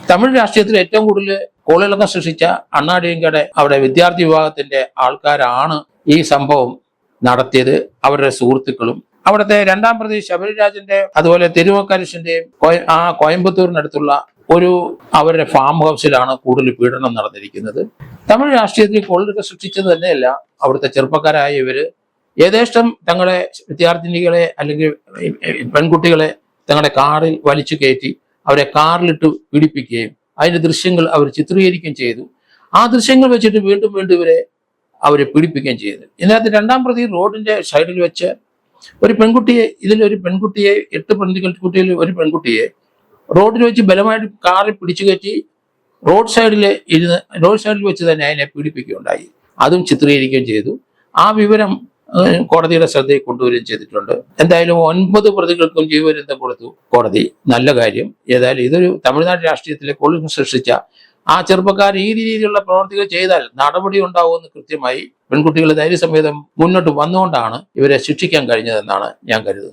തമിഴ് രാഷ്ട്രീയത്തിൽ ഏറ്റവും കൂടുതൽ കോളിളക്കം സൃഷ്ടിച്ച അണ്ണാഡിഎംകെയുടെ അവിടെ വിദ്യാർത്ഥി വിഭാഗത്തിന്റെ ആൾക്കാരാണ് ഈ സംഭവം നടത്തിയത്. അവരുടെ സുഹൃത്തുക്കളും അവിടുത്തെ രണ്ടാം പ്രതി ശബരിരാജന്റെ അതുപോലെ തിരുവക്കരശിന്റെയും കോയമ്പത്തൂരിനടുത്തുള്ള അവരുടെ ഫാം ഹൗസിലാണ് കൂടുതൽ പീഡനം നടന്നിരിക്കുന്നത്. തമിഴ് രാഷ്ട്രീയത്തിൽ കോളിളക്കം സൃഷ്ടിച്ചത് തന്നെയല്ല, അവിടുത്തെ ചെറുപ്പക്കാരായ ഇവര് യഥേഷ്ടം തങ്ങളെ വിദ്യാർത്ഥിനികളെ അല്ലെങ്കിൽ പെൺകുട്ടികളെ തങ്ങളുടെ കാറിൽ വലിച്ചു കയറ്റി അവരെ കാറിലിട്ട് പീഡിപ്പിക്കുകയും അതിന്റെ ദൃശ്യങ്ങൾ അവർ ചിത്രീകരിക്കുകയും ചെയ്തു. ആ ദൃശ്യങ്ങൾ വെച്ചിട്ട് വീണ്ടും വീണ്ടും അവരെ പീഡിപ്പിക്കുകയും ചെയ്തു. ഇതിനകത്ത് രണ്ടാം പ്രതി റോഡിന്റെ സൈഡിൽ വെച്ച് ഒരു പെൺകുട്ടിയെ 8 പെൺകുട്ടിയിൽ ഒരു പെൺകുട്ടിയെ റോഡിൽ വെച്ച് ബലമായിട്ട് കാറിൽ പിടിച്ചു കയറ്റി റോഡ് സൈഡിൽ വെച്ച് തന്നെ അതിനെ പീഡിപ്പിക്കുകയുണ്ടായി. അതും ചിത്രീകരിക്കുകയും ചെയ്തു. ആ വിവരം കോടതിയുടെ ശ്രദ്ധയിൽ കൊണ്ടുവരികയും ചെയ്തിട്ടുണ്ട്. എന്തായാലും 9 പ്രതികൾക്കും ജീവപര്യന്തം കൊടുത്തു കോടതി. നല്ല കാര്യം. ഏതായാലും ഇതൊരു തമിഴ്നാട് രാഷ്ട്രീയത്തിലെ കോളിളക്കം സൃഷ്ടിച്ച ആ ചെറുപ്പക്കാർ ഈ രീതിയിലുള്ള പ്രവർത്തികൾ ചെയ്താൽ നടപടി ഉണ്ടാവുമെന്ന് കൃത്യമായി പെൺകുട്ടികൾ ധൈര്യസമേതം മുന്നോട്ട് വന്നുകൊണ്ടാണ് ഇവരെ ശിക്ഷിക്കാൻ കഴിഞ്ഞതെന്നാണ് ഞാൻ കരുതുന്നത്.